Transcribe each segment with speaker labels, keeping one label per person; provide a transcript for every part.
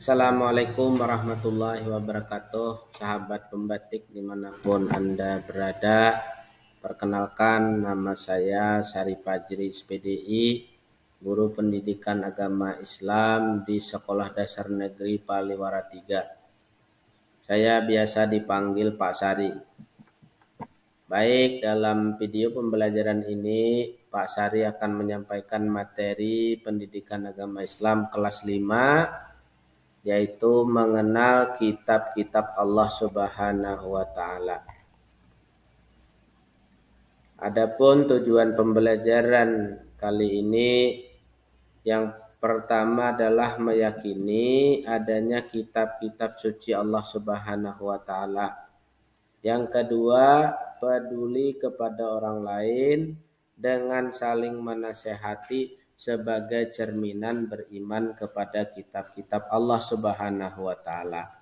Speaker 1: Assalamualaikum warahmatullahi wabarakatuh, sahabat pembatik dimanapun Anda berada. Perkenalkan, nama saya Syarif Fajri SPDI, Guru Pendidikan Agama Islam di Sekolah Dasar Negeri Paliwara 3. Saya biasa dipanggil Pak Sari. Baik, dalam video pembelajaran ini Pak Sari akan menyampaikan materi pendidikan agama Islam kelas 5, yaitu mengenal kitab-kitab Allah Subhanahu wa taala. Adapun tujuan pembelajaran kali ini, yang pertama adalah meyakini adanya kitab-kitab suci Allah Subhanahu wa taala. Yang kedua, peduli kepada orang lain dengan saling menasehati sebagai cerminan beriman kepada kitab-kitab Allah Subhanahu wa taala.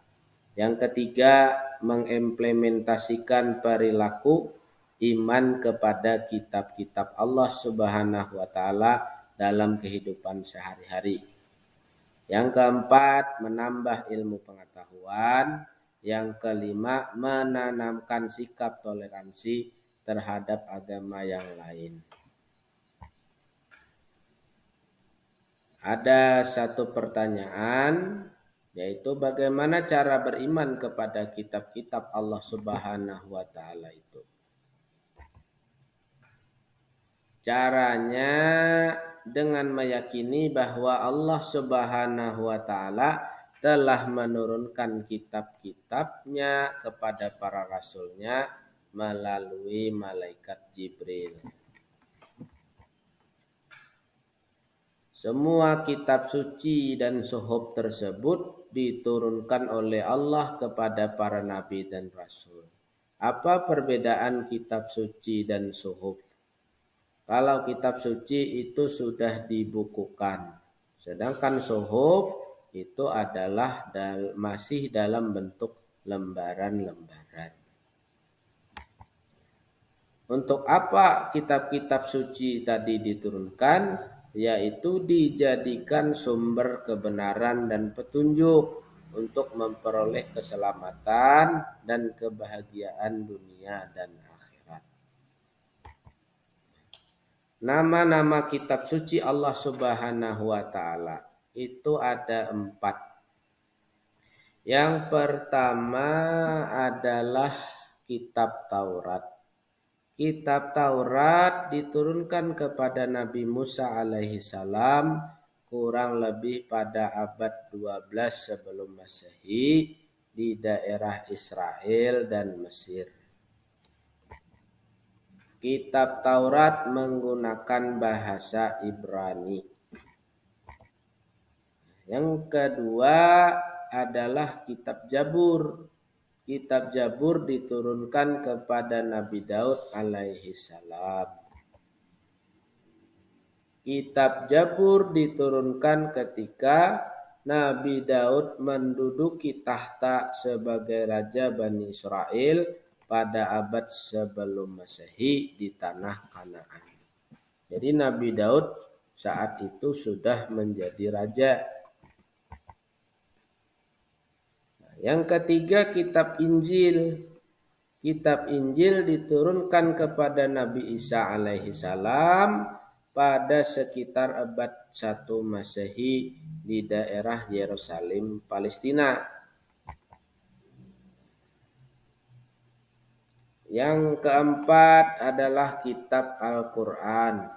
Speaker 1: Yang ketiga, mengimplementasikan perilaku iman kepada kitab-kitab Allah Subhanahu wa taala dalam kehidupan sehari-hari. Yang keempat, menambah ilmu pengetahuan. Yang kelima, menanamkan sikap toleransi terhadap agama yang lain. Ada satu pertanyaan, yaitu bagaimana cara beriman kepada kitab-kitab Allah Subhanahu wa taala itu. Caranya dengan meyakini bahwa Allah Subhanahu wa taala telah menurunkan kitab-kitabnya kepada para rasulnya melalui malaikat Jibril. Semua kitab suci dan suhuf tersebut diturunkan oleh Allah kepada para nabi dan rasul. Apa perbedaan kitab suci dan suhuf? Kalau kitab suci itu sudah dibukukan, sedangkan suhuf itu adalah masih dalam bentuk lembaran-lembaran. Untuk apa kitab-kitab suci tadi diturunkan? Yaitu dijadikan sumber kebenaran dan petunjuk untuk memperoleh keselamatan dan kebahagiaan dunia dan akhirat. Nama-nama kitab suci Allah Subhanahu wa taala itu ada 4. Yang pertama adalah kitab Taurat. Kitab Taurat diturunkan kepada Nabi Musa alaihi salam kurang lebih pada abad 12 sebelum Masehi di daerah Israel dan Mesir. Kitab Taurat menggunakan bahasa Ibrani. Yang kedua adalah kitab Zabur. Kitab Zabur diturunkan kepada Nabi Daud alaihi salam. Kitab Zabur diturunkan ketika Nabi Daud menduduki tahta sebagai raja Bani Israel pada abad sebelum Masehi di tanah Kanaan. Jadi Nabi Daud saat itu sudah menjadi raja. Yang ketiga, kitab Injil. Kitab Injil diturunkan kepada Nabi Isa alaihi salam pada sekitar abad 1 Masehi di daerah Yerusalem, Palestina. Yang keempat adalah kitab Al-Quran.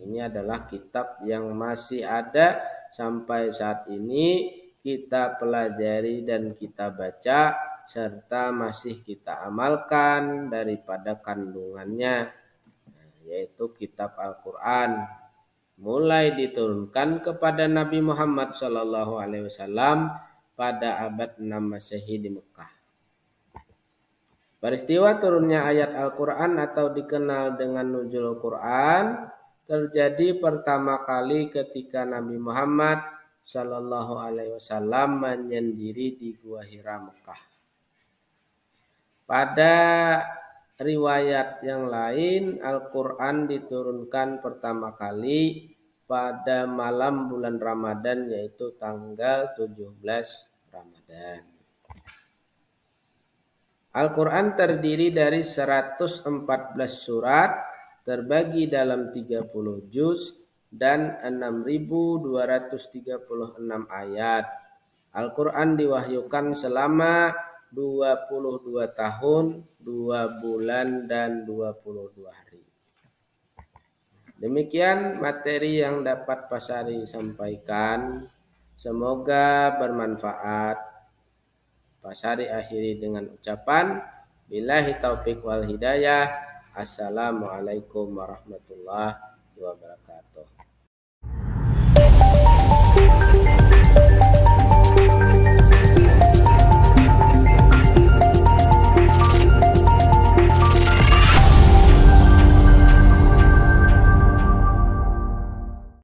Speaker 1: Ini adalah kitab yang masih ada sampai saat ini, kita pelajari dan kita baca serta masih kita amalkan daripada kandungannya, yaitu kitab Al-Quran. Mulai diturunkan kepada Nabi Muhammad SAW pada abad 6 Masehi di Mekah. Peristiwa turunnya ayat Al-Quran atau dikenal dengan Nuzul Quran terjadi pertama kali ketika Nabi Muhammad SAW menyendiri di Gua Hira, Mekah. Pada riwayat yang lain, Al-Quran diturunkan pertama kali pada malam bulan Ramadan, yaitu tanggal 17 Ramadan. Al-Quran terdiri dari 114 surat, terbagi dalam 30 juz dan 6.236 ayat. Al-Quran diwahyukan selama 22 tahun, 2 bulan, dan 22 hari. Demikian materi yang dapat Pak Sari sampaikan. Semoga bermanfaat. Pak Sari akhiri dengan ucapan billahi taufik wal hidayah. Assalamualaikum warahmatullahi wabarakatuh.